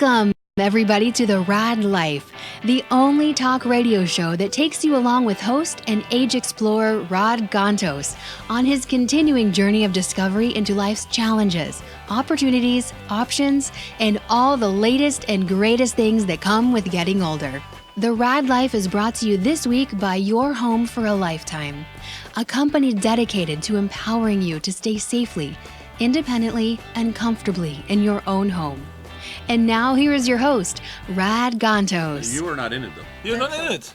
Welcome, everybody, to the Raad Life, the only talk radio show that takes you along with host and age explorer Raad on his continuing journey of discovery into life's challenges, opportunities, options, and all the latest and greatest things that come with getting older. The Raad Life is brought to you this week by Your Home for a Lifetime, a company dedicated to empowering you to stay safely, independently, and comfortably in your own home. And now here is your host, Raad. You are not in it, though. You're not in it.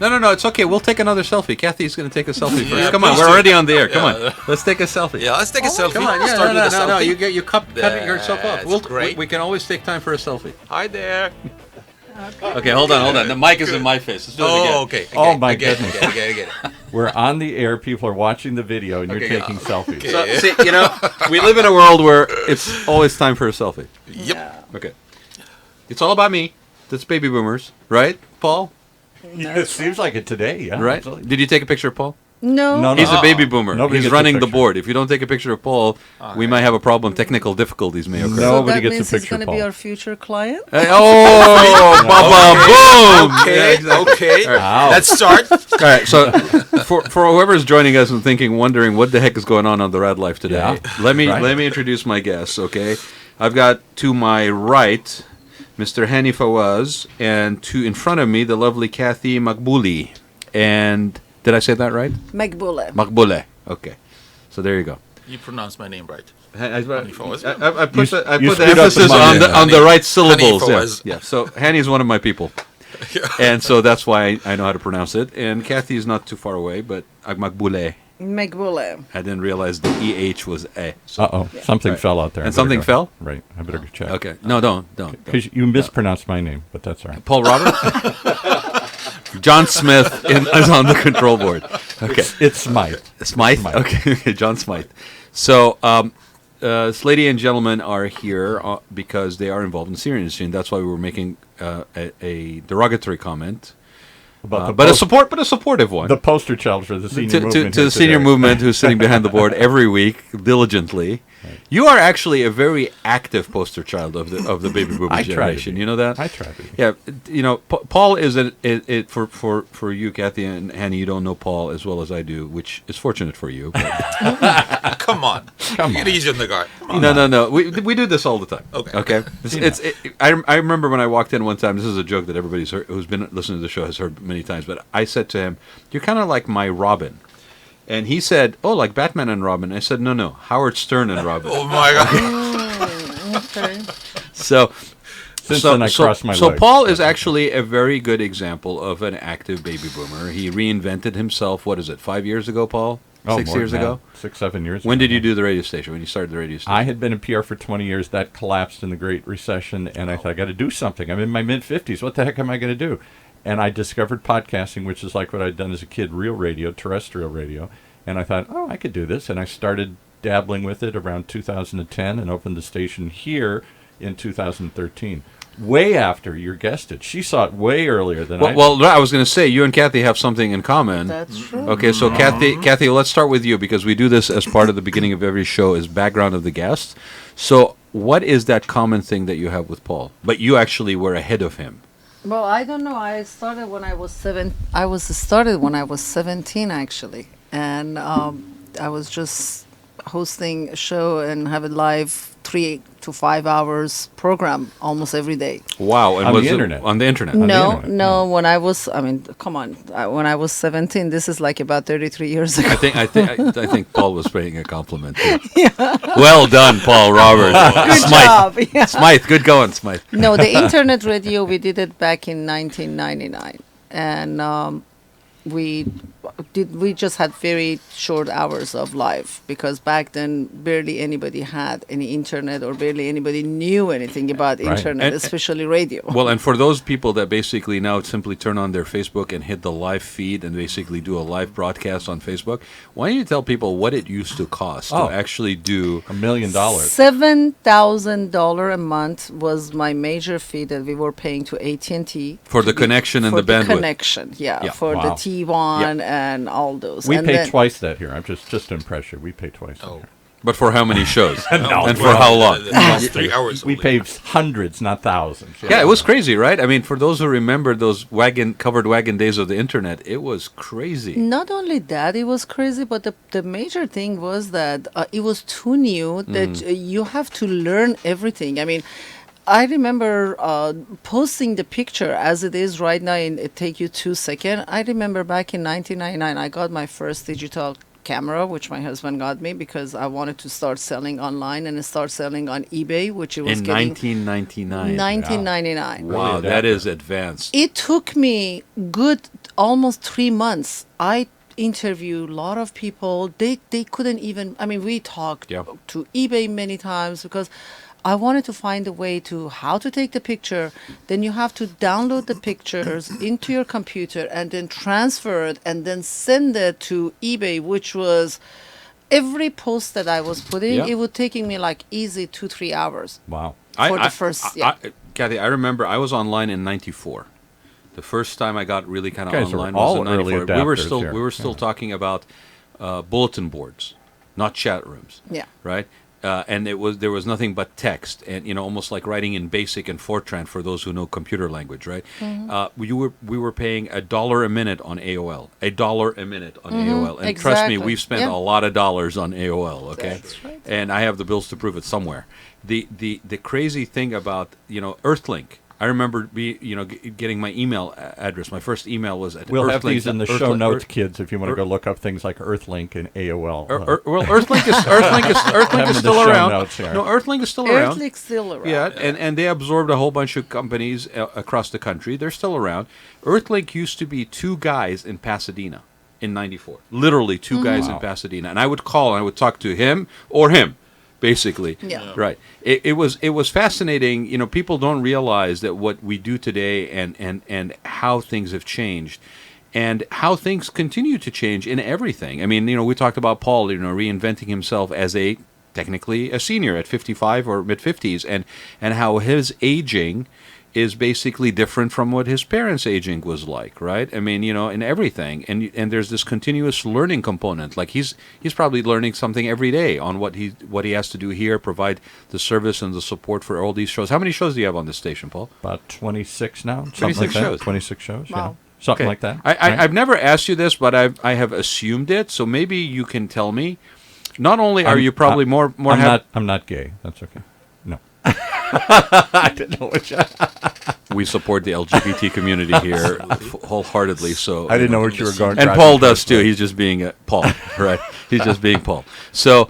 No, it's okay. We'll take another selfie. Kathy's going to take a selfie first. Yeah, Come on, we're already on the air. Come on, let's take a selfie. Yeah, let's take a selfie. Come on, yeah, Start with a no. selfie. You cut yourself off. That's great. We can always take time for a selfie. Hi there. Okay, hold on. The mic is in my face. Let's do it again. Okay. Oh, my goodness. Again. We're on the air. People are watching the video, and you're Okay, taking selfies. Okay. So, see, we live in a world where it's always time for a selfie. Yep. Okay. It's all about me. That's baby boomers, right, Paul? It seems like it today, yeah. Right? Absolutely. Did you take a picture of Paul? No. He's a baby boomer. Nobody He's gets a running the picture. board. If you don't take a picture of Paul, we might have a problem. Technical difficulties may occur. No. So Nobody that gets a means he's picture, going to be Paul. our future client? Hey, boom! Okay. Wow. Let's start. All right, so for whoever's joining us and wondering what the heck is going on the Raad Life today, Yeah. let me Right. introduce my guests. Okay, I've got to my right, Mr. Hani Fawaz, and in front of me, the lovely Kathy Naghbouleh. And did I say that right? Naghbouleh. Naghbouleh. Okay, so there you go. You pronounce my name right. I Fawaz. put the screwed up the emphasis money. on the right syllables. Hani Yeah. Fawaz. Yeah. So Hani is one of my people, and so that's why I know how to pronounce it. And Kathy is not too far away, but Naghbouleh. Naghbouleh. I didn't realize the EH was A. So, Uh-oh. Something Right. fell out there. And I better something go. fell? Right. I better go check. okay. No, don't. Because you mispronounced my name, but that's all right. Paul Roberts? John Smith is on the control board. Okay. It's Smythe. Smythe? Smythe. Okay, John Smythe. So, this lady and gentleman are here because they are involved in the Syrian industry, and that's why we were making a derogatory comment. About But a supportive one. the poster child for the senior to movement. the here senior today. movement who's sitting behind the board every week diligently. You are actually a very active poster child of the baby boomer I try to generation. be. You know that? I try to be. Yeah, Paul is for you, Kathy and Hanny. You don't know Paul as well as I do, which is fortunate for you. But Come on. Get easy on the guard. no. We do this all the time. Okay. I remember when I walked in one time. This is a joke that everybody's heard, who's been listening to the show has heard many times. But I said to him, "You're kind of like my Robin." And he said, "Oh, like Batman and Robin." I said, "No, Howard Stern and Robin." Oh my God. Okay. So, Since then, I crossed my so legs. Paul is actually a very good example of an active baby boomer. He reinvented himself. What is it? 5 years ago, Paul? Oh, 6 more years than ago. that. 6, 7 years. When ago. did you do the radio station? When you started the radio station? I had been in PR for 20 years. That collapsed in the Great Recession, and I thought, I got to do something. I'm in my mid-50s. What the heck am I going to do? And I discovered podcasting, which is like what I'd done as a kid, real radio, terrestrial radio. And I thought, I could do this. And I started dabbling with it around 2010 and opened the station here in 2013. Way after, you guessed it. She saw it way earlier than I did. Well, I was going to say, you and Kathy have something in common. That's true. Okay, so Kathy, let's start with you because we do this as part of the beginning of every show as background of the guest. So what is that common thing that you have with Paul? But you actually were ahead of him. Well, I don't know. I started when I was 17, actually. And I was just hosting a show and have a live 3 to 5 hours program almost every day. Wow. And On was the it internet. on the internet? No. When I was, come on. When I was 17, this is like about 33 years ago. I think Paul was paying a compliment. Too. Well done, Paul Roberts. Good job. Yeah. Smythe, good going, Smythe. No, the internet radio, we did it back in 1999. And we just had very short hours of live because back then barely anybody had any internet or barely anybody knew anything about Right. internet, And- especially radio. Well, and for those people that basically now simply turn on their Facebook and hit the live feed and basically do a live broadcast on Facebook, why don't you tell people what it used to cost to actually do? $1 million. $7,000 a month was my major fee that we were paying to AT&T For the connection and for the bandwidth. connection, Yeah. for the Wow. T1 and all those. We and pay then- twice that here. I'm just to impress you. We pay twice that here. But for how many shows? No, And for how long? The last 3 hours. We only. paid hundreds, not thousands. Yeah, it was crazy, right? I mean, for those who remember those covered wagon days of the internet, it was crazy. Not only that, it was crazy, but the major thing was that it was too new that you have to learn everything. I mean, I remember posting the picture as it is right now, and it take you 2 seconds. I remember back in 1999, I got my first digital camera, which my husband got me because I wanted to start selling online and start selling on eBay, which it was In getting 1999. 1999. Wow, that is advanced. It took me good almost 3 months. I interviewed a lot of people. They couldn't even, I mean, we talked Yeah. to eBay many times because I wanted to find a way to how to take the picture. Then you have to download the pictures into your computer and then transfer it and then send it to eBay, which was every post that I was putting, Yeah. it would taking me like easy 2-3 hours. Wow. For the first- yeah. Kathy, I remember I was online in '94. The first time I got really kind of Guys are online all was in early '94. adapters We were here. still talking about bulletin boards, not chat rooms. Yeah. Right. And there was nothing but text, and almost like writing in BASIC and Fortran for those who know computer language, right? We were paying $1 a minute on AOL, $1 a minute on AOL, and trust me, Exactly. we've spent Yeah. a lot of dollars on AOL. Okay, That's right. and I have the bills to prove it somewhere. The crazy thing about Earthlink. I remember getting my email address. My first email was at We'll Earthlink. have these in the show Earthlink- notes, kids, if you want to go look up things like Earthlink and AOL. Well, Earthlink is Having the still show around. notes here. No, Earthlink is still around. Earthlink's still around. Yeah, and they absorbed a whole bunch of companies across the country. They're still around. Earthlink used to be 2 guys in Pasadena in '94. Literally 2 guys in Wow. Pasadena, and I would call and I would talk to him or him. Basically, Yeah. right. It was fascinating. People don't realize that what we do today and how things have changed, and how things continue to change in everything. I mean, we talked about Paul, reinventing himself as technically a senior at 55 or mid 50s, and how his aging is basically different from what his parents' aging was like, right? I mean, in everything, and there's this continuous learning component. Like he's probably learning something every day on what he has to do here, provide the service and the support for all these shows. How many shows do you have on this station, Paul? About 26 now. 26 shows. 26 shows, yeah. Wow. Something Okay. like that. I've never asked you this, but I have assumed it. So maybe you can tell me. Not only are you probably more I'm not gay. That's okay. No. I didn't know what you... we support the LGBT community here wholeheartedly. So I didn't know what you were going. and driving Paul to. does too. He's just being Paul, right? He's just being Paul. So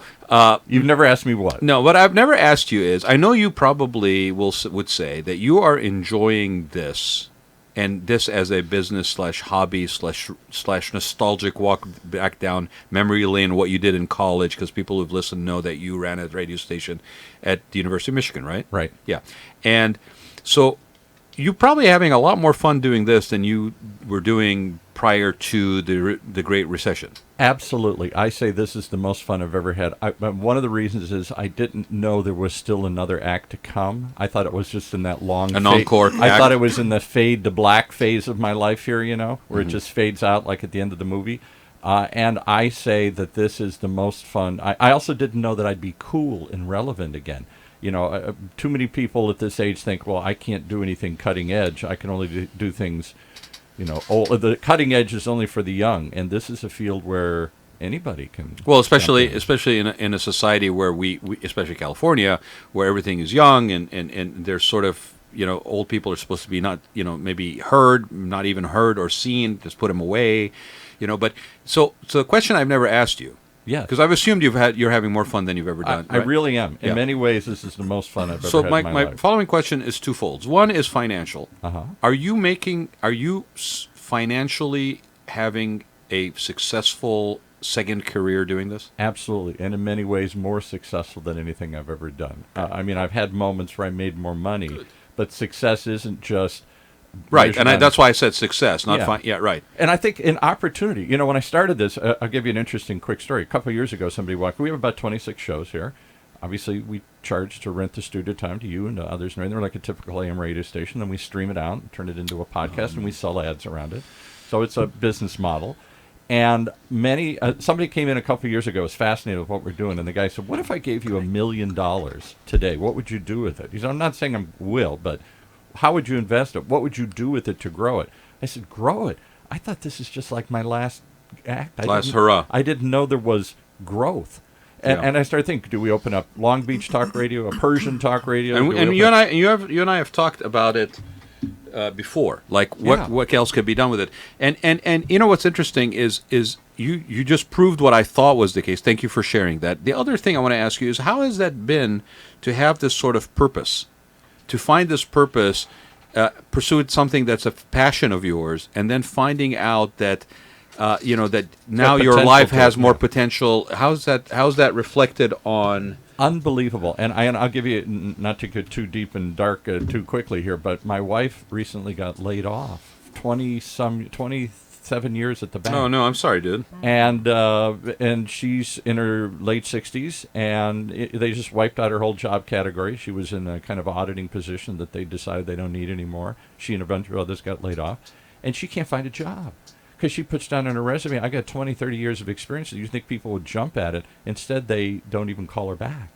You've never asked me what. no, what I've never asked you is, I know you probably would say that you are enjoying this, and this as a business / hobby / nostalgic walk back down memory lane, what you did in college, because people who've listened know that you ran a radio station at the University of Michigan, right? Right. Yeah, and so you're probably having a lot more fun doing this than you were doing prior to the Great Recession. Absolutely. I say this is the most fun I've ever had. One of the reasons is I didn't know there was still another act to come. I thought it was just in that long... An encore I act. thought it was in the fade to black phase of my life here, where it just fades out like at the end of the movie. And I say that this is the most fun. I also didn't know that I'd be cool and relevant again. Too many people at this age think, well, I can't do anything cutting edge. I can only do things... the cutting edge is only for the young, and this is a field where anybody can. Well, especially in a society where we especially California, where everything is young and there's sort of old people are supposed to be not maybe heard, not even heard or seen, just put them away, But so the question I've never asked you. Yeah, Because I've assumed you're having more fun than you've ever done. I right? really am. In Yeah. many ways, this is the most fun I've ever So had my in my life. following question is twofold. One is financial. Uh-huh. Are you financially having a successful second career doing this? Absolutely, and in many ways more successful than anything I've ever done. I've had moments where I made more money, but success isn't just Right, measured and on- that's why I said success, not Yeah. fine. Yeah, right. And I think in opportunity, when I started this, I'll give you an interesting quick story. A couple of years ago, somebody walked. We have about 26 shows here. Obviously, we charge to rent the studio time to you and to others. And they're like a typical AM radio station. Then we stream it out and turn it into a podcast, and we sell ads around it. So it's a business model. And somebody came in a couple of years ago, was fascinated with what we're doing, and the guy said, "What if I gave you $1 million today? What would you do with it?" He said, "I'm not saying I will, but how would you invest it? What would you do with it to grow it?" I said, "Grow it? I thought this is just like my last act. Last hurrah. I didn't know there was growth." And I started thinking, do we open up Long Beach Talk Radio, a Persian Talk Radio? And you and I have talked about it before, like what else could be done with it. And you know what's interesting is you just proved what I thought was the case. Thank you for sharing that. The other thing I want to ask you is, how has that been to have this sort of purpose, to find this purpose, pursue something that's a passion of yours, and then finding out that that now your life has more potential. How's that reflected on? Unbelievable. And I'll give you, not to get too deep and dark too quickly here, but my wife recently got laid off. 27 years at the bank. Oh no, I'm sorry, dude. And she's in her late 60s, and they just wiped out her whole job category. She was in a kind of auditing position that they decided they don't need anymore. She and a bunch of others got laid off, and she can't find a job. Because she puts down on her resume, I got 20, 30 years of experience. You think people would jump at it. Instead, they don't even call her back.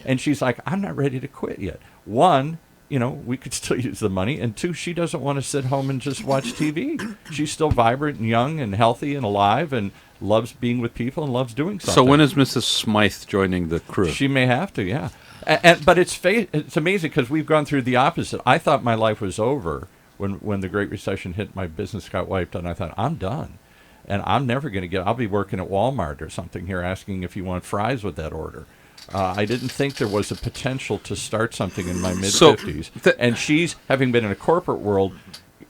And she's like, I'm not ready to quit yet. One, we could still use the money. And two, she doesn't want to sit home and just watch TV. She's still vibrant and young and healthy and alive and loves being with people and loves doing something. So when is Mrs. Smythe joining the crew? She may have to, yeah. But it's amazing because we've gone through the opposite. I thought my life was over. When the Great Recession hit, my business got wiped out, and I thought, I'm done. And I'm never going to I'll be working at Walmart or something here asking if you want fries with that order. I didn't think there was a potential to start something in my mid-50s. And she's, having been in a corporate world,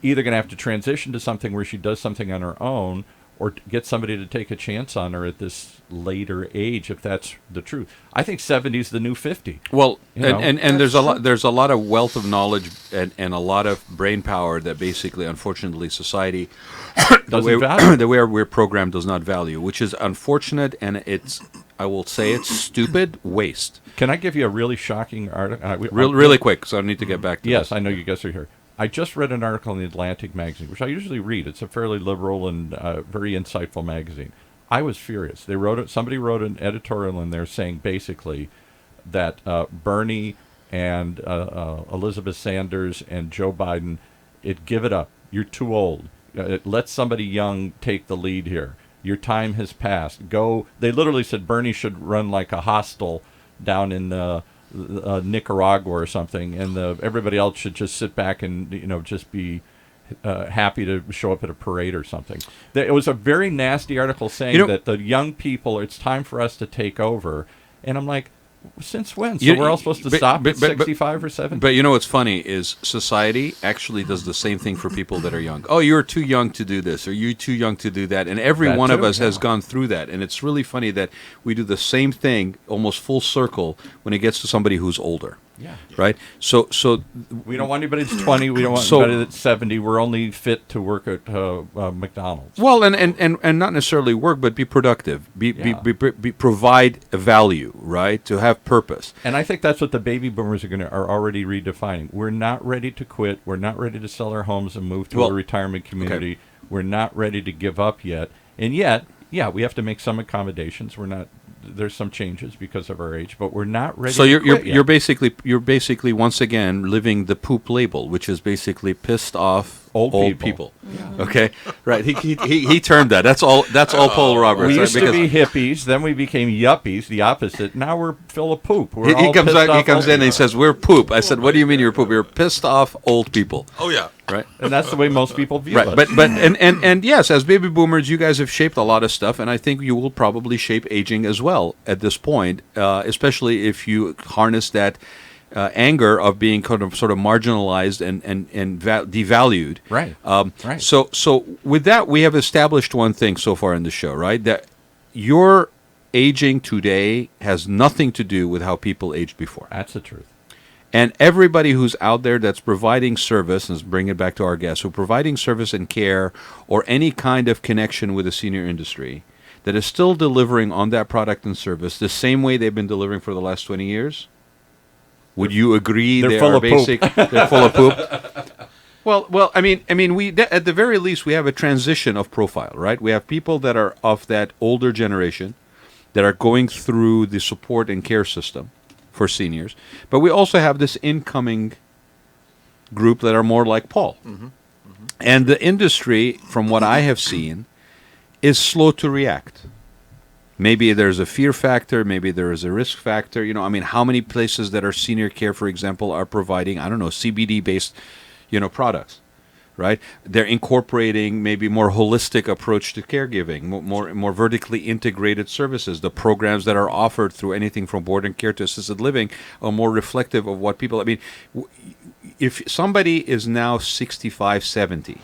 either going to have to transition to something where she does something on her own or get somebody to take a chance on her at this later age, if that's the truth. I think 70 is the new 50. Well, and there's a lot of wealth of knowledge and a lot of brain power that basically, unfortunately, society doesn't value. The way we're programmed does not value, which is unfortunate, and I will say it's stupid waste. Can I give you a really shocking article? Really quick, so I need to get back to Yes, this. I know you guys are here. I just read an article in the Atlantic magazine, which I usually read. It's a fairly liberal and very insightful magazine. I was furious. Somebody wrote an editorial in there saying basically that Bernie and Elizabeth Sanders and Joe Biden, give it up. You're too old. Let somebody young take the lead here. Your time has passed. Go. They literally said Bernie should run like a hostel down in Nicaragua or something, and everybody else should just sit back and just be happy to show up at a parade or something. It was a very nasty article saying that the young people, it's time for us to take over. And I'm like, since when? So we're all supposed to stop at 65 or 70? But you know what's funny is society actually does the same thing for people that are young. Oh, you're too young to do this, or you're too young to do that. And every one of us has gone through that. And it's really funny that we do the same thing almost full circle when it gets to somebody who's older. Yeah. Right? So we don't want anybody that's 20. We don't want anybody that's 70. We're only fit to work at McDonald's. Well, and not necessarily work, but be productive. Provide a value, right? To have purpose. And I think that's what the baby boomers are already redefining. We're not ready to quit. We're not ready to sell our homes and move to a retirement community. Okay. We're not ready to give up yet. And yet, we have to make some accommodations. There's some changes because of our age, but we're not ready. So you're you're basically once again living the poop label, which is basically pissed off old people. Yeah. Okay, right? He termed that. That's all Paul Roberts. We used to be hippies, then we became yuppies, the opposite. Now we're full of poop. He comes in and he says we're poop. I said, what do you mean you're poop? You're pissed off old people. Oh yeah. Right, and that's the way most people view us. But and yes, as baby boomers, you guys have shaped a lot of stuff, and I think you will probably shape aging as well at this point, especially if you harness that anger of being sort of marginalized and devalued. Right. Right. So with that, we have established one thing so far in the show, right? That your aging today has nothing to do with how people aged before. That's the truth. And everybody who's out there that's providing service, and let's bring it back to our guests, who are providing service and care or any kind of connection with the senior industry, that is still delivering on that product and service the same way they've been delivering for the last 20 years, would you agree they're full of poop? They're full of poop? Well, we at the very least we have a transition of profile, right? We have people that are of that older generation that are going through the support and care system for seniors, but we also have this incoming group that are more like Paul. And the industry, from what I have seen, is slow to react. Maybe there's a fear factor, maybe there is a risk factor. How many places that are senior care, for example, are providing, I don't know, CBD-based, products, right? They're incorporating maybe more holistic approach to caregiving, more vertically integrated services. The programs that are offered through anything from board and care to assisted living are more reflective of what people, if somebody is now 65, 70,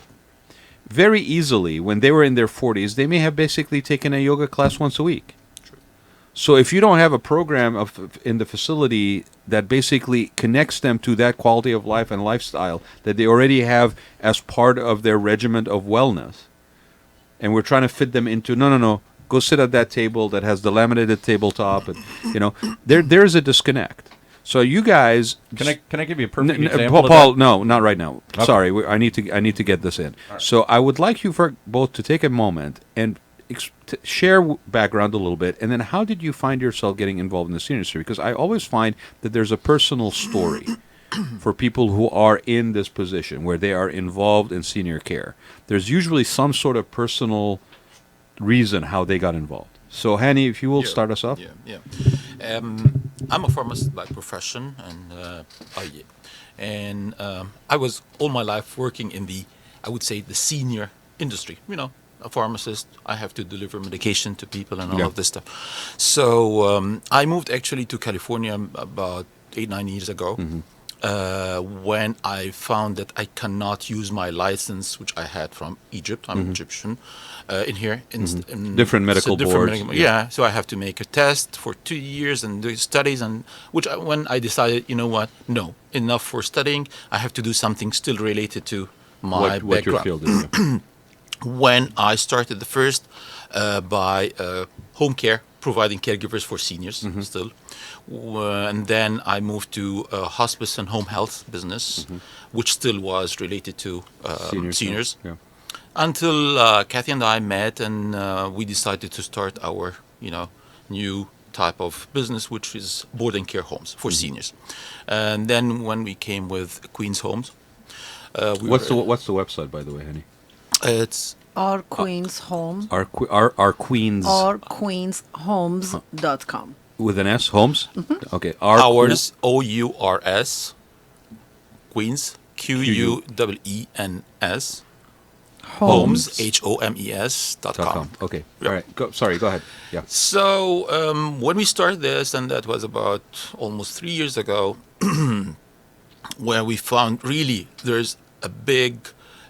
very easily, when they were in their 40s, they may have basically taken a yoga class once a week. True. So if you don't have a program in the facility that basically connects them to that quality of life and lifestyle that they already have as part of their regimen of wellness, and we're trying to fit them into, no, go sit at that table that has the laminated tabletop, and there's a disconnect. So you guys, can I give you a perfect example? Paul, no, not right now. Okay. Sorry, I need to get this in. Right. So I would like you for both to take a moment and share background a little bit, and then how did you find yourself getting involved in the senior industry? Because I always find that there's a personal story for people who are in this position where they are involved in senior care. There's usually some sort of personal reason how they got involved. So, Hani, if you will start us off. Yeah. I'm a pharmacist by profession, and I was all my life working in I would say, the senior industry. A pharmacist, I have to deliver medication to people and all of this stuff. So I moved actually to California about 8-9 years ago. When I found that I cannot use my license, which I had from Egypt, I'm Egyptian, in here. In Different medical boards. So I have to make a test for 2 years and do studies, and when I decided, no, enough for studying, I have to do something still related to my what your background. field is. When I started the first by home care, providing caregivers for seniors still. And then I moved to hospice and home health business, which still was related to seniors. Yeah. Until Kathy and I met, and we decided to start our, new type of business, which is board and care homes for seniors. And then when we came with Queen's Homes, What's the website, by the way, Hani? It's Our Queen's Home. Our Queens OurQueensHomes.com. with an S, Homes. Okay, ours, OURS, Queens, QUEENS, Homes, HOMES.com. Okay, Yeah. all right. Sorry, go ahead. Yeah. So when we started this, and that was about almost 3 years ago, where we found really there's a big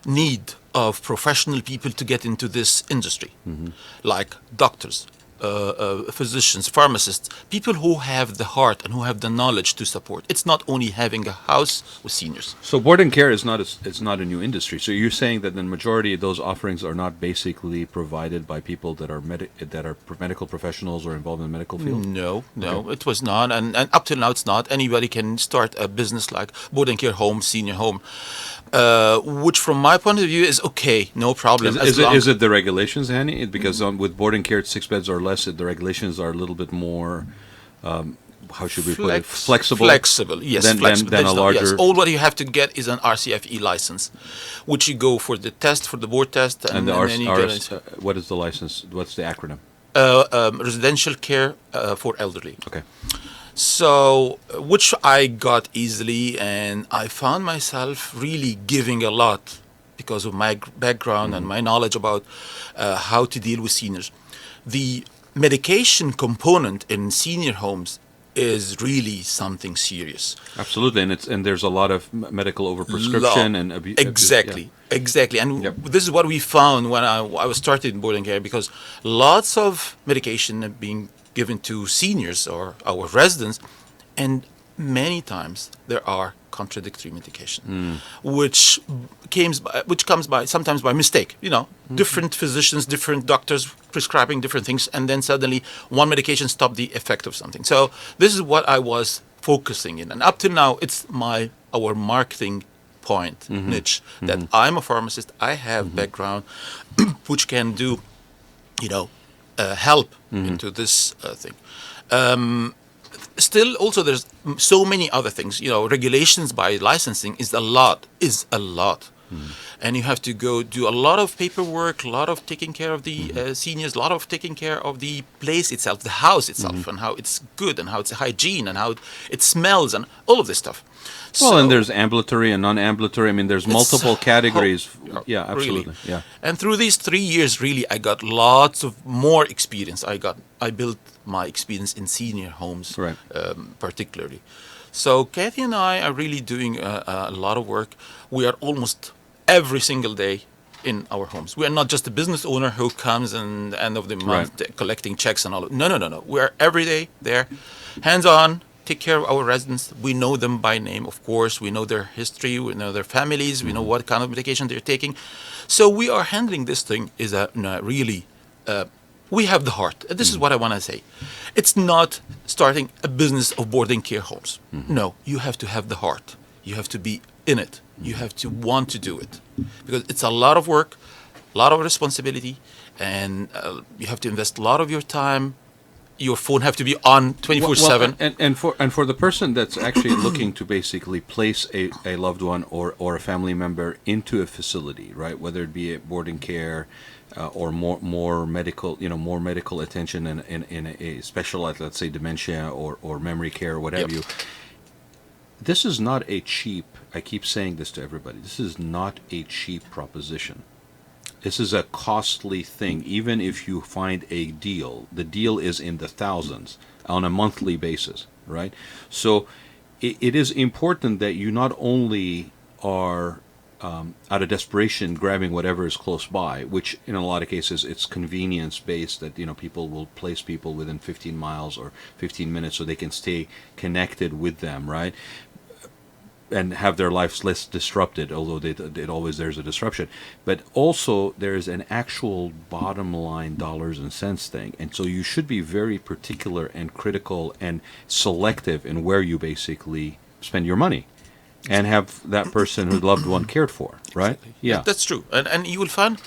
need of professional people to get into this industry, like doctors, physicians, pharmacists, people who have the heart and who have the knowledge to support. It's not only having a house with seniors. So board and care is not a new industry. So you're saying that the majority of those offerings are not basically provided by people that are medical professionals or involved in the medical field? No, Okay. it was not, and up till now it's not. Anybody can start a business like board and care home, senior home, which from my point of view is okay, no problem. Is it the regulations, Hani? Because with board and care, it's 6 beds or less. The regulations are a little bit more. How should we put it? Flexible. Flexible, yes. Than a larger. Yes. All what you have to get is an RCFE license, which you go for the test, for the board test, And the then you get what is the license? What's the acronym? residential care for elderly. Okay. So, which I got easily, and I found myself really giving a lot because of my background and my knowledge about how to deal with seniors. The medication component in senior homes is really something serious. Absolutely, and there's a lot of medical overprescription and abuse. Exactly. And Yep. this is what we found when I was started in boarding care, because lots of medication are being given to seniors or our residents, and many times there are contradictory medication, which comes by sometimes by mistake. Different physicians, different doctors prescribing different things, and then suddenly one medication stopped the effect of something. So this is what I was focusing in, and up till now, it's our marketing point niche that I'm a pharmacist. I have background which can do, help into this thing. Still, also, there's so many other things. Regulations by licensing is a lot. And you have to go do a lot of paperwork, a lot of taking care of the seniors, a lot of taking care of the place itself, the house itself, and how it's good, and how it's hygiene, and how it smells, and all of this stuff. Well, and there's ambulatory and non-ambulatory. I mean, there's multiple categories. Yeah, absolutely. Really. Yeah. And through these 3 years, really, I got lots of more experience. I built my experience in senior homes, Right. Particularly. So Kathy and I are really doing a lot of work. We are almost every single day in our homes. We are not just a business owner who comes and end of the month collecting checks and all. No. We are every day there, hands-on. Take care of our residents. We know them by name, of course. We know their history. We know their families. We know what kind of medication they're taking. So we are handling this thing is really. We have the heart. This is what I want to say. It's not starting a business of boarding care homes. No, you have to have the heart. You have to be in it. You have to want to do it, because it's a lot of work, a lot of responsibility, and you have to invest a lot of your time. Your phone have to be on 24/7. And for the person that's actually looking to basically place a loved one or a family member into a facility, right? Whether it be a boarding care or more medical attention in a specialized, let's say, dementia or memory care or what have you. This is not a cheap. I keep saying this to everybody. This is not a cheap proposition. This is a costly thing. Even if you find a deal, the deal is in the thousands on a monthly basis, right? So it is important that you not only are out of desperation grabbing whatever is close by, which in a lot of cases it's convenience based, that people will place people within 15 miles or 15 minutes so they can stay connected with them, right? And have their lives less disrupted, although there's a disruption. But also there is an actual bottom line dollars and cents thing. And so you should be very particular and critical and selective in where you basically spend your money and have that person who loved one cared for, right? Exactly. Yeah. That's true. And you will find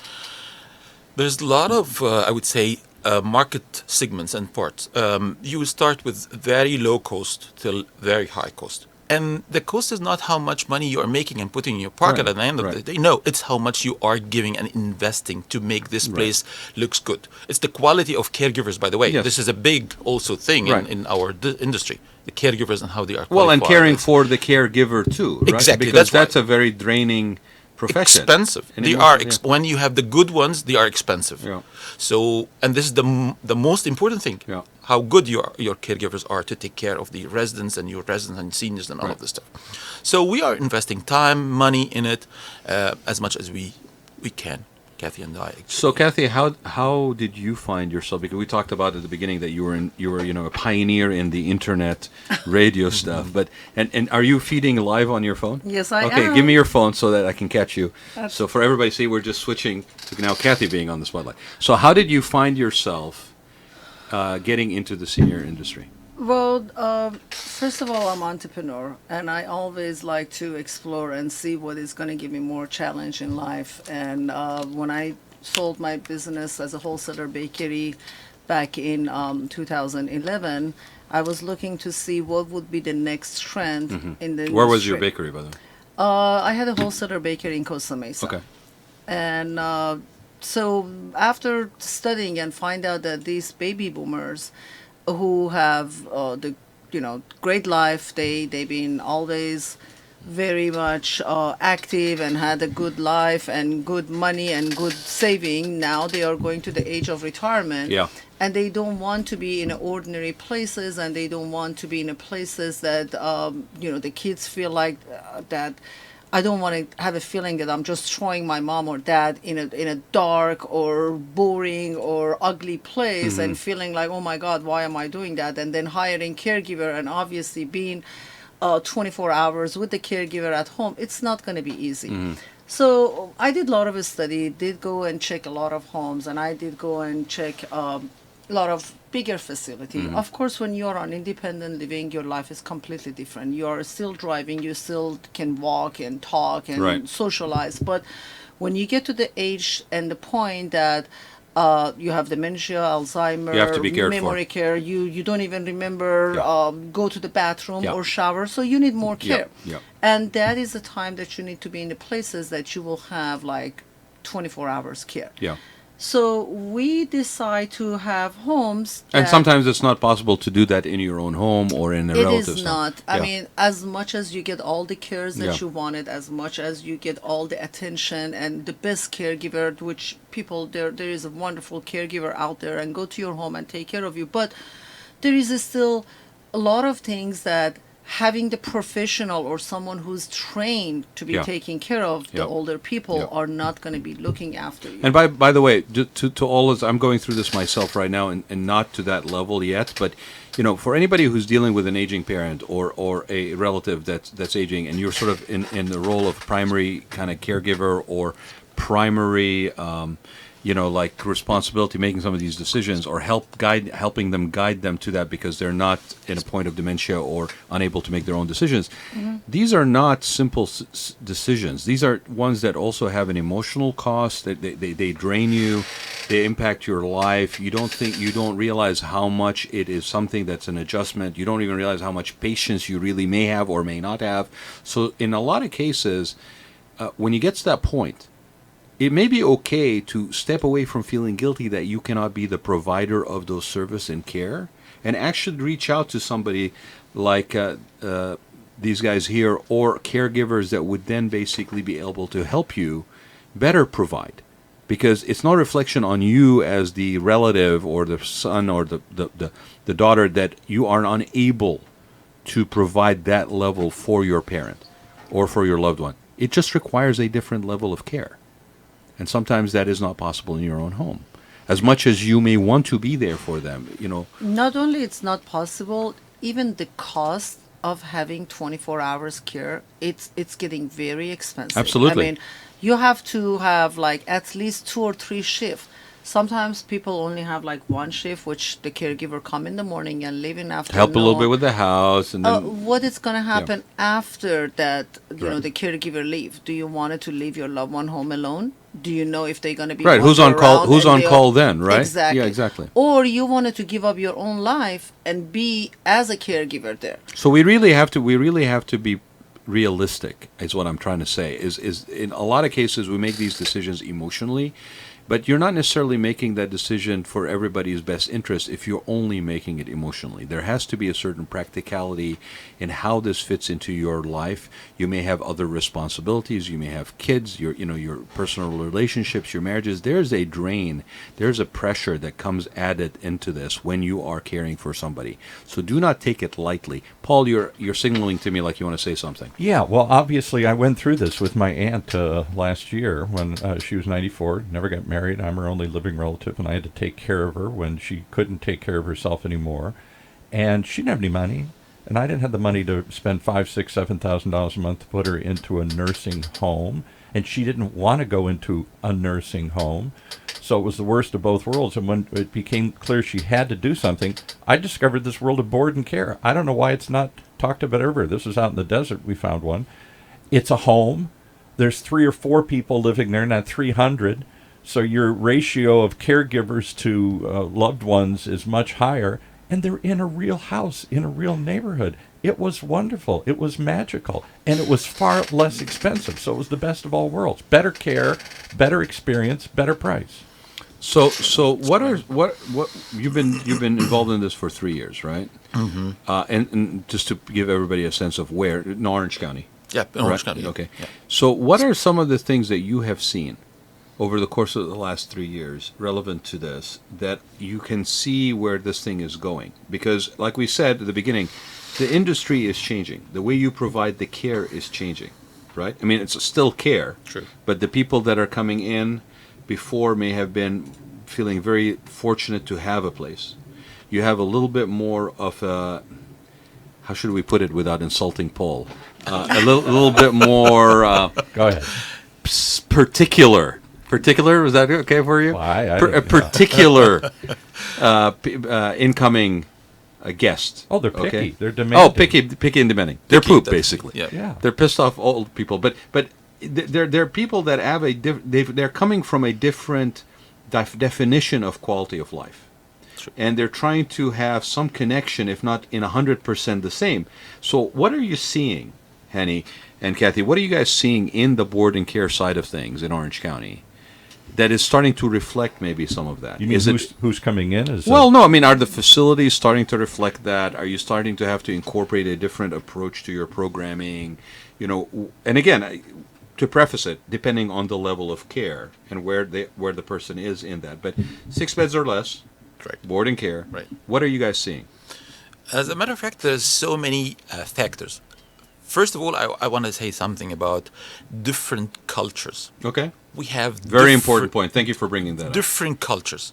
there's a lot of, I would say, market segments and parts. You will start with very low cost till very high cost. And the cost is not how much money you are making and putting in your pocket at the end of the day. No, it's how much you are giving and investing to make this place looks good. It's the quality of caregivers, by the way. Yes. This is a big also thing in our industry. The caregivers and how they are qualified. Well, and caring for the caregiver too, right? Exactly. Because that's a very draining profession. Expensive. They are when you have the good ones, they are expensive. Yeah. So, and this is the most important thing. Yeah. How good your caregivers are to take care of the residents and your residents and seniors and all of this stuff. So we are investing time, money in it as much as we can. Kathy and I. So, Kathy, how did you find yourself? Because we talked about at the beginning that you were a pioneer in the internet radio stuff. But and are you feeding live on your phone? Yes, I am. Okay, give me your phone so that I can catch you. So for everybody, see, we're just switching to now Kathy being on the spotlight. So how did you find yourself getting into the senior industry? Well, first of all, I'm an entrepreneur, and I always like to explore and see what is going to give me more challenge in life. And when I sold my business as a wholesaler bakery back in 2011, I was looking to see what would be the next trend in the industry. Where was your bakery, by the way? I had a wholesaler bakery in Costa Mesa. Okay. And so after studying and find out that these baby boomers who have the great life, they've been always very much active and had a good life and good money and good saving. Now they are going to the age of retirement. Yeah. And they don't want to be in ordinary places, and they don't want to be in places that the kids feel like that. I don't want to have a feeling that I'm just throwing my mom or dad in a dark or boring or ugly place and feeling like, oh my God, why am I doing that? And then hiring caregiver and obviously being 24 hours with the caregiver at home, it's not going to be easy. So I did a lot of study, did go and check a lot of homes, and I did go and check a lot of bigger facility. Mm-hmm. Of course, when you're on independent living, your life is completely different. You're still driving, you still can walk and talk and Right. socialize. But when you get to the age and the point that you have dementia, Alzheimer, You have to be cared for. memory care, you don't even remember Yeah. go to the bathroom Yeah. or shower, so you need more Yeah, care. yeah. And that is the time that you need to be in the places that you will have like 24 hours care. Yeah. So we decide to have homes. And that- sometimes it's not possible to do that in your own home or in a it relative's is home. not. I Yeah. mean, as much as you get all the cares that Yeah. you wanted, as much as you get all the attention and the best caregiver, which people there is a wonderful caregiver out there and go to your home and take care of you. But there is still a lot of things that having the professional or someone who's trained to be Yeah. taking care of the Yeah. older people Yeah. are not going to be looking after you. And by the way, to all this, I'm going through this myself right now, and not to that level yet. But for anybody who's dealing with an aging parent or a relative that's aging, and you're sort of in the role of primary kind of caregiver or primary, like responsibility making some of these decisions, or helping them guide them to that because they're not in a point of dementia or unable to make their own decisions. These are not simple decisions. These are ones that also have an emotional cost. They drain you. They impact your life. You don't realize how much it is something that's an adjustment. You don't even realize how much patience you really may have or may not have. So in a lot of cases, when you get to that point, it may be okay to step away from feeling guilty that you cannot be the provider of those service and care, and actually reach out to somebody like these guys here, or caregivers that would then basically be able to help you better provide. Because it's not a reflection on you as the relative or the son or the daughter that you are unable to provide that level for your parent or for your loved one. It just requires a different level of care. And sometimes that is not possible in your own home. As much as you may want to be there for them, Not only it's not possible, even the cost of having 24 hours care, it's getting very expensive. Absolutely. I mean, you have to have like at least 2 or 3 shifts. Sometimes people only have like one shift, which the caregiver come in the morning and leave in afternoon. help a little bit with the house, and then What is going to happen after that, Right. the caregiver leave? Do you want it to leave your loved one home alone? Do you know if they're going to be right. Who's on wander call? around Who's and on they'll- call then? Right? Exactly. Yeah, exactly. Or you wanted to give up your own life and be as a caregiver there. So we really have to be realistic. Is what I'm trying to say. Is in a lot of cases we make these decisions emotionally. But you're not necessarily making that decision for everybody's best interest if you're only making it emotionally. There has to be a certain practicality in how this fits into your life. You may have other responsibilities. You may have kids, your personal relationships, your marriages. There's a drain. There's a pressure that comes added into this when you are caring for somebody. So do not take it lightly. Paul, you're signaling to me like you want to say something. Yeah, well, obviously, I went through this with my aunt last year when she was 94, never got married. I'm her only living relative, and I had to take care of her when she couldn't take care of herself anymore. And she didn't have any money, and I didn't have the money to spend $5,000, $6,000, $7,000 a month to put her into a nursing home, and she didn't want to go into a nursing home. So it was the worst of both worlds. And when it became clear she had to do something, I discovered this world of board and care. I don't know why it's not talked about everywhere. This was out in the desert. We found one. It's a home. There's 3 or 4 people living there, not 300. So your ratio of caregivers to loved ones is much higher. And they're in a real house, in a real neighborhood. It was wonderful. It was magical. And it was far less expensive. So it was the best of all worlds. Better care, better experience, better price. So what you've been involved in this for 3 years, right? Mm-hmm. And just to give everybody a sense of where, in Orange County. Yeah, in Orange Right? County. yeah. Okay. Yeah. So what are some of the things that you have seen over the course of the last 3 years relevant to this that you can see where this thing is going? Because like we said at the beginning, the industry is changing. The way you provide the care is changing, right? I mean, it's still care. True. But the people that are coming in before may have been feeling very fortunate to have a place. You have a little bit more of a, how should we put it without insulting Paul? A little bit more Go ahead. particular Particular, was that okay for you? Why? A particular incoming guest. Oh, they're picky. Okay? They're demanding. Picky and demanding. They're poop, That's- basically. Yeah. Yeah. They're pissed off old people, but they're people that have they're coming from a different definition of quality of life. True. And they're trying to have some connection, if not in 100% the same. So what are you seeing, Henny and Kathy? What are you guys seeing in the board and care side of things in Orange County that is starting to reflect maybe some of that? You mean who's coming in? No, I mean, are the facilities starting to reflect that? Are you starting to have to incorporate a different approach to your programming? And again, to preface it, depending on the level of care and where the person is in that. But 6 beds or less, Correct. board and care. Right. What are you guys seeing? As a matter of fact, there's so many factors. First of all, I want to say something about different cultures. Okay. We have Very important point. Thank you for bringing that up. different cultures,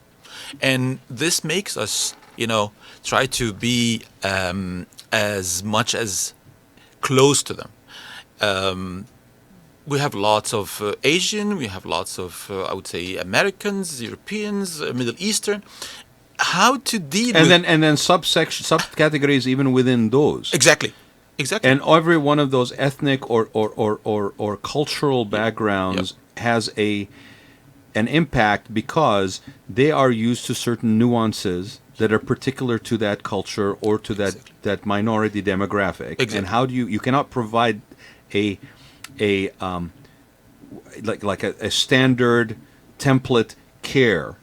and this makes us, try to be as much as close to them. We have lots of Asian, we have lots of, I would say, Americans, Europeans, Middle Eastern. How to deal with... And then subcategories even within those. Exactly. And every one of those ethnic or cultural backgrounds has an impact because they are used to certain nuances that are particular to that culture or to that minority demographic. Exactly. And how do you cannot provide a standard template care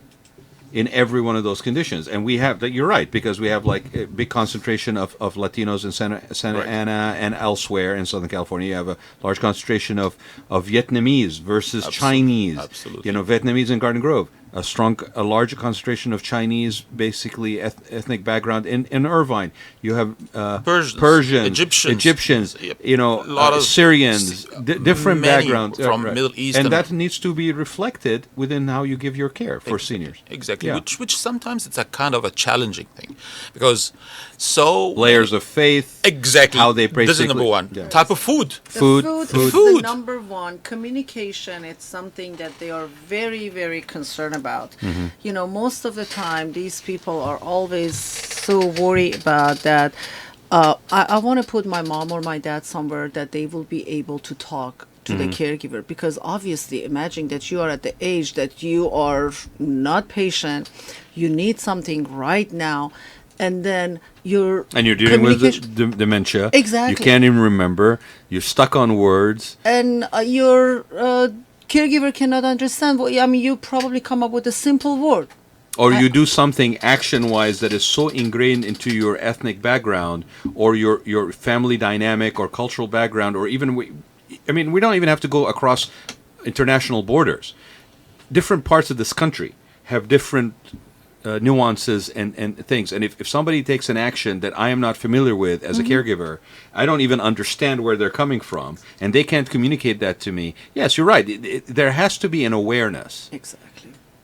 in every one of those conditions. And we have that. You're right, because we have like a big concentration of Latinos in Santa Right. Ana and elsewhere in Southern California. You have a large concentration of Vietnamese versus Absolutely. Chinese. Absolutely. Vietnamese in Garden Grove. A larger concentration of Chinese, basically ethnic background in Irvine. You have Persians, Egyptians, Yep. a Lot of Syrians, different many backgrounds from Middle East and and- that needs to be reflected within how you give your care for seniors. Exactly. Yeah. Which sometimes it's a kind of a challenging thing, because Layers of faith. exactly How they this is number basically- one. yeah. Type of food. The Food. is Food. the number one. Communication, it's something that they are very, very concerned about. Most of the time, these people are always so worried about that. I want to put my mom or my dad somewhere that they will be able to talk to the caregiver, because obviously imagine that you are at the age that you are not patient, you need something right now, and then you're dealing with communication- dementia. Exactly. You can't even remember. You're stuck on words. and your caregiver cannot understand what you probably come up with a simple word. Or you do something action-wise that is so ingrained into your ethnic background or your family dynamic or cultural background, or even we don't even have to go across international borders. Different parts of this country have different nuances and things. And if somebody takes an action that I am not familiar with as a caregiver, I don't even understand where they're coming from, and they can't communicate that to me. Yes, you're right. There has to be an awareness.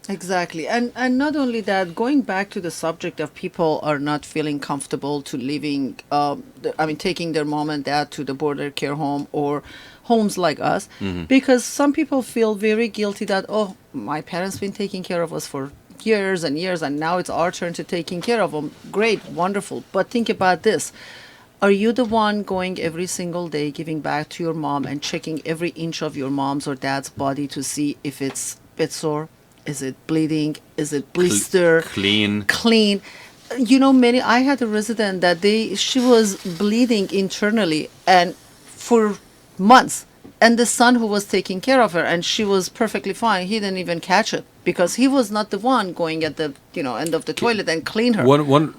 Exactly. And not only that, going back to the subject of people are not feeling comfortable to living, taking their mom and dad to the border care home or homes like us, because some people feel very guilty that, my parents been taking care of us for years and years, and now it's our turn to taking care of them. Great, wonderful. But think about this. Are you the one going every single day, giving back to your mom and checking every inch of your mom's or dad's body to see if it's bit sore? Is it bleeding? Is it blister? Clean. I had a resident that she was bleeding internally and for months. And the son who was taking care of her, and she was perfectly fine. He didn't even catch it because he was not the one going at the end of the toilet and clean her.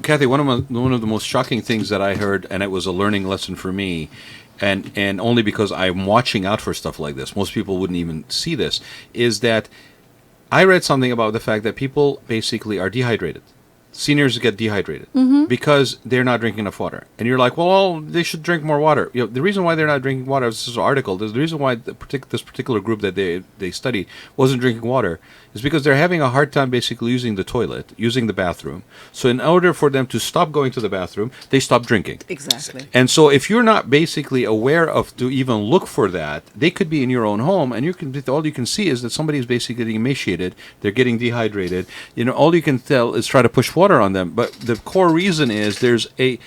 Kathy, one of the most shocking things that I heard, and it was a learning lesson for me, and only because I'm watching out for stuff like this. Most people wouldn't even see this. Is that I read something about the fact that people basically are dehydrated. seniors get dehydrated because they're not drinking enough water. And you're like, well, they should drink more water. The reason why they're not drinking water, this is an article, the reason why this particular group that they studied wasn't drinking water is because they're having a hard time basically using the toilet, using the bathroom. So in order for them to stop going to the bathroom, they stop drinking. Exactly. And so if you're not basically aware of to even look for that, they could be in your own home, and all you can see is that somebody's basically getting emaciated, they're getting dehydrated. All you can tell is try to push water on them. But the core reason is there's a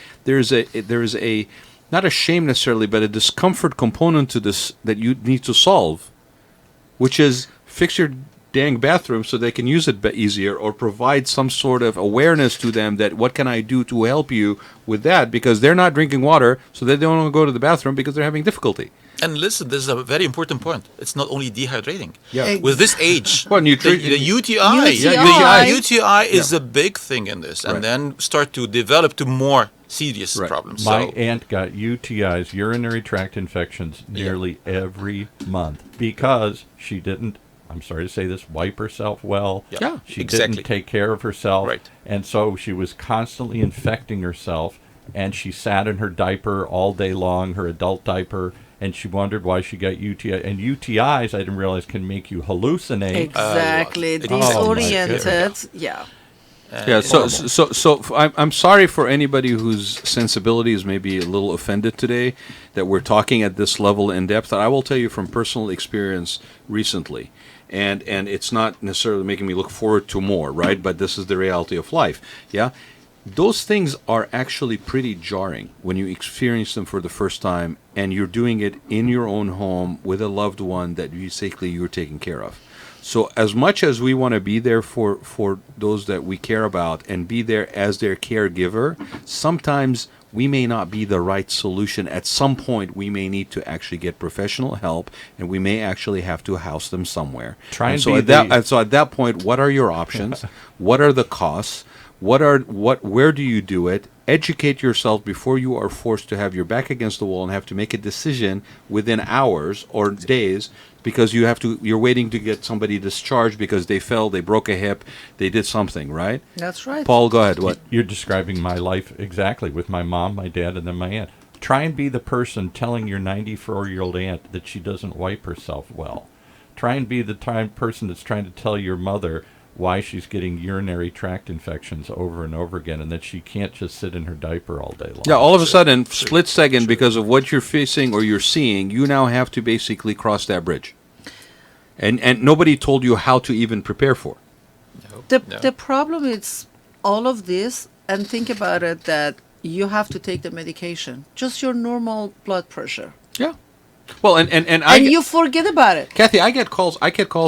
not a shame necessarily, but a discomfort component to this that you need to solve, which is fix your dang bathroom so they can use it easier, or provide some sort of awareness to them that what can I do to help you with that, because they're not drinking water, so they don't want to go to the bathroom because they're having difficulty. And listen, this is a very important point. It's not only dehydrating. Yeah. With this age, Well, the UTI, UTI is a big thing in this, and Right. then start to develop to more serious Right. problems. My So, aunt got UTIs, urinary tract infections, nearly every month because she didn't, I'm sorry to say this, wipe herself well. Yeah, She exactly. didn't take care of herself. Right. And so she was constantly infecting herself, and she sat in her diaper all day long, her adult diaper, and she wondered why she got UTI. And UTIs, I didn't realize, can make you hallucinate. Exactly. Oh, my Disoriented. Yeah. Yeah, so I'm sorry for anybody whose sensibilities may be a little offended today that we're talking at this level in depth. I will tell you from personal experience recently, and it's not necessarily making me look forward to more, right? But this is the reality of life. Yeah, those things are actually pretty jarring when you experience them for the first time, and you're doing it in your own home with a loved one that basically you're taking care of. So as much as we want to be there for those that we care about and be there as their caregiver, sometimes we may not be the right solution. At some point, we may need to actually get professional help, and we may actually have to house them somewhere. So at that point, what are your options? What are the costs? Where do you do it? Educate yourself before you are forced to have your back against the wall and have to make a decision within hours or days, because you're waiting to get somebody discharged because they fell, they broke a hip, they did something, right? That's right. Paul, go ahead. What? You're describing my life exactly with my mom, my dad, and then my aunt. Try and be the person telling your 94-year-old aunt that she doesn't wipe herself well. Try and be the person that's trying to tell your mother why she's getting urinary tract infections over and over again, and that she can't just sit in her diaper all day long. Yeah, all of a sudden, split second, because of what you're facing or you're seeing, you now have to basically cross that bridge. And nobody told you how to even prepare for. The problem is all of this, and think about it, that you have to take the medication, just your normal blood pressure. Yeah. Well, and you forget about it. Kathy, I get calls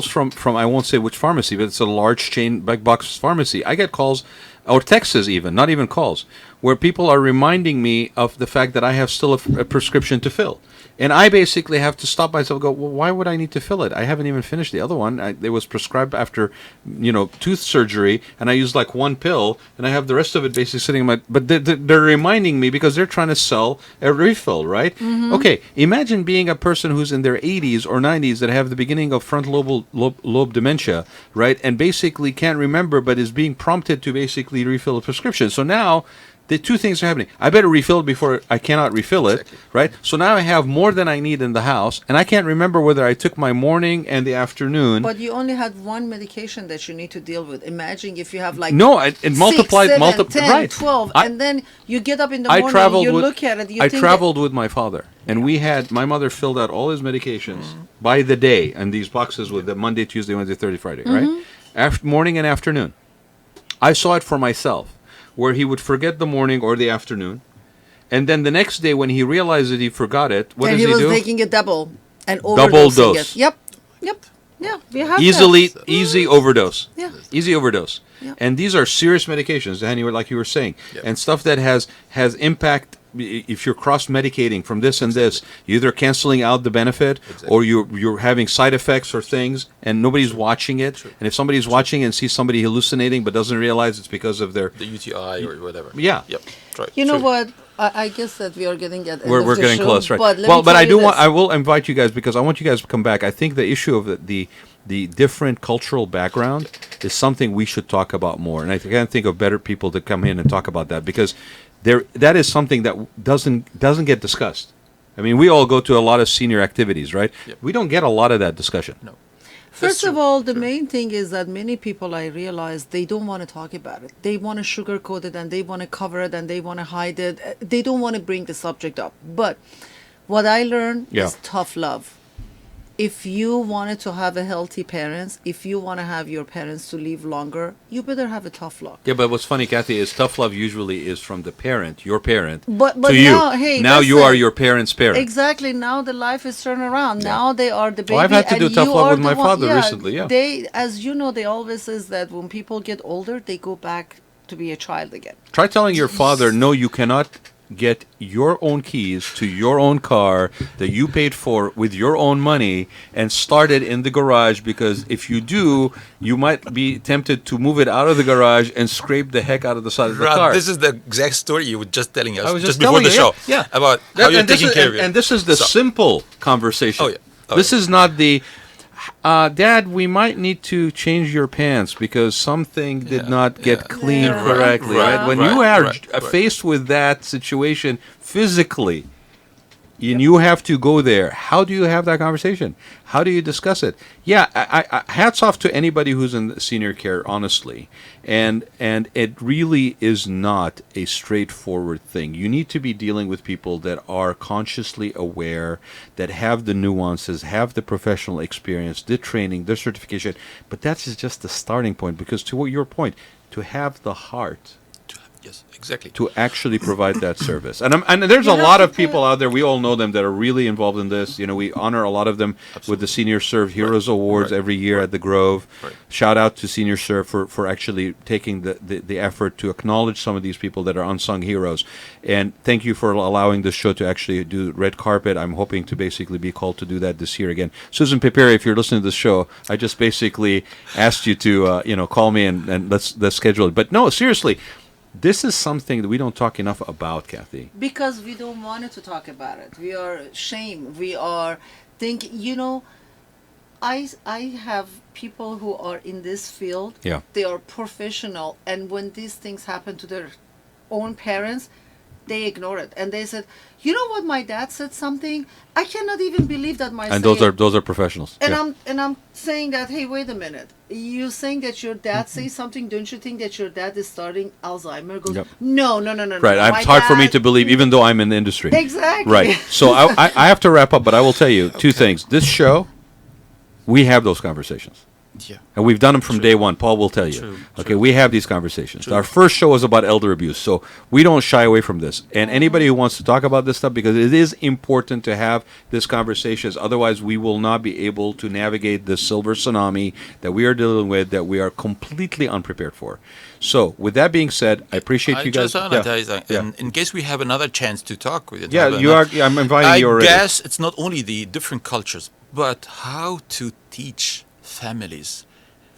from I won't say which pharmacy, but it's a large chain big box pharmacy. I get calls, or texts even, not even calls, where people are reminding me of the fact that I have still a prescription to fill. And I basically have to stop myself and go, well, why would I need to fill it? I haven't even finished the other one. It was prescribed after, tooth surgery, and I used like one pill, and I have the rest of it basically sitting in my... But they're reminding me because they're trying to sell a refill, right? Mm-hmm. Okay, imagine being a person who's in their 80s or 90s that have the beginning of frontal lobe dementia, right? And basically can't remember, but is being prompted to basically refill a prescription. So now... the two things are happening. I better refill it before I cannot refill it, right? So now I have more than I need in the house, and I can't remember whether I took my morning and the afternoon. But you only had one medication that you need to deal with. Imagine if you have like it multiplied, 10, right? 12, and then you get up in the morning, you look at it, I traveled with my father, and my mother filled out all his medications by the day, and these boxes with the Monday, Tuesday, Wednesday, Thursday, Friday, right? Morning and afternoon. I saw it for myself, where he would forget the morning or the afternoon, and then the next day when he realized that he forgot it, what does he do? And he was taking a double dose. It. Yep. Yeah, we have easy overdose. Yeah. Easy overdose. Yep. And these are serious medications, Danny, like you were saying, and stuff that has impact. If you're cross-medicating from this and this, you're either canceling out the benefit or you're having side effects or things, and nobody's watching it. True. And if somebody's watching and sees somebody hallucinating but doesn't realize it's because of the UTI or whatever. Yeah. Yep. Right. You know what? I guess that we are getting at the end We're of the getting show, close, right? But let Well, me but tell I you do this. want. I will invite you guys because I want you guys to come back. I think the issue of the different cultural background is something we should talk about more. And I can't think of better people to come in and talk about that because that is something that doesn't get discussed. I mean, we all go to a lot of senior activities, right? Yep. We don't get a lot of that discussion. No. First That's of true. all, the main thing is that many people, I realize, they don't want to talk about it. They want to sugarcoat it and they want to cover it and they want to hide it. They don't want to bring the subject up. But what I learned Yeah. is tough love. If you wanted to have a healthy parents, if you want to have your parents to live longer, you better have a tough love. Yeah, but what's funny, Kathy, is tough love usually is from the parent, your parent, But to you. now, hey, now you listen. are your parent's parent. Exactly. Now the life is turned around. Now they are the baby. Well, I've had to and do tough you love are with the my one- father recently, yeah. They, as you know, they always says that when people get older, they go back to be a child again. Try telling your father, no, you cannot get your own keys to your own car that you paid for with your own money and start it in the garage, because if you do, you might be tempted to move it out of the garage and scrape the heck out of the side of the Rod, car. this is the exact story you were just telling us I was just just before telling the you, show. yeah. About That- how you're and this taking is- care and, of it. and this is the So- simple conversation. Oh, yeah. Oh, this yeah. is not the, Dad, we might need to change your pants because something did not get cleaned Yeah. correctly. Right, Right? When right, you are right. faced with that situation physically, and you have to go there, how do you have that conversation? How do you discuss it? Yeah, I hats off to anybody who's in senior care, honestly. And it really is not a straightforward thing. You need to be dealing with people that are consciously aware, that have the nuances, have the professional experience, the training, the certification. But that's just the starting point, because to your point, to have the heart Yes, exactly. to actually provide that service. And there's You a have lot to of people out there, we all know them, that are really involved in this. You know, we honor a lot of them with the Senior Serve Heroes Awards Right. every year at the Grove. Right. Shout out to Senior Serve for actually taking the effort to acknowledge some of these people that are unsung heroes. And thank you for allowing this show to actually do red carpet. I'm hoping to basically be called to do that this year again. Susan Piperi, if you're listening to this show, I just basically asked you to call me and let's schedule it. But no, seriously, this is something that we don't talk enough about, Kathy. Because we don't want to talk about it. We are ashamed. We are thinking, I have people who are in this field. Yeah. They are professional. And when these things happen to their own parents, they ignore it. And they said, you know what, my dad said something. I cannot even believe that my And son. those are professionals. And Yeah. I'm saying that, hey, wait a minute. You saying that your dad says something? Don't you think that your dad is starting Alzheimer? Goes, Yep. no. Right. My It's hard for me dad- to believe, even though I'm in the industry. Exactly. Right. So I have to wrap up, but I will tell you two things. This show, we have those conversations. Yeah. And we've done them from day one. Paul will tell you. True, Okay, true. we have these conversations. True. Our first show was about elder abuse, so we don't shy away from this. And anybody who wants to talk about this stuff, because it is important to have this conversations. Otherwise, we will not be able to navigate the silver tsunami that we are dealing with, that we are completely unprepared for. So, with that being said, I appreciate you guys. just want to tell you that, Yeah. in case we have another chance to talk with you. Yeah, you are. Yeah, I'm inviting you already. I guess it's not only the different cultures, but how to teach families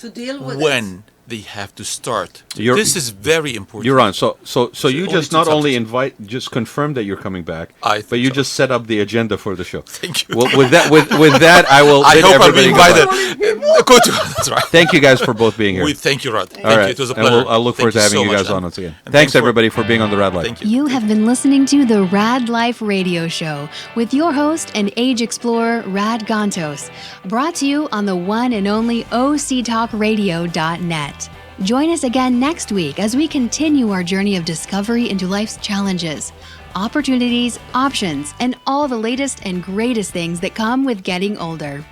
To deal with it. when they have to start. You're- This is very important. You're on. So you only just two not only subjects. just confirm that you're coming back, I but think you so. just set up the agenda for the show. Thank you. Well, with that, I will. I bid hope I'll be everybody goodbye. invited. Go to That's right. Thank you guys for both being here. We thank you, Rod. Thank All right. you. It was a And pleasure. I'll look forward to Thank having so you guys much, on Rod. once again. And Thanks everybody for being on the Raad Life. Thank you. You have been listening to the Raad Life radio show with your host and age explorer, Rad Gantos, brought to you on the one and only octalkradio.net. Join us again next week as we continue our journey of discovery into life's challenges, opportunities, options, and all the latest and greatest things that come with getting older.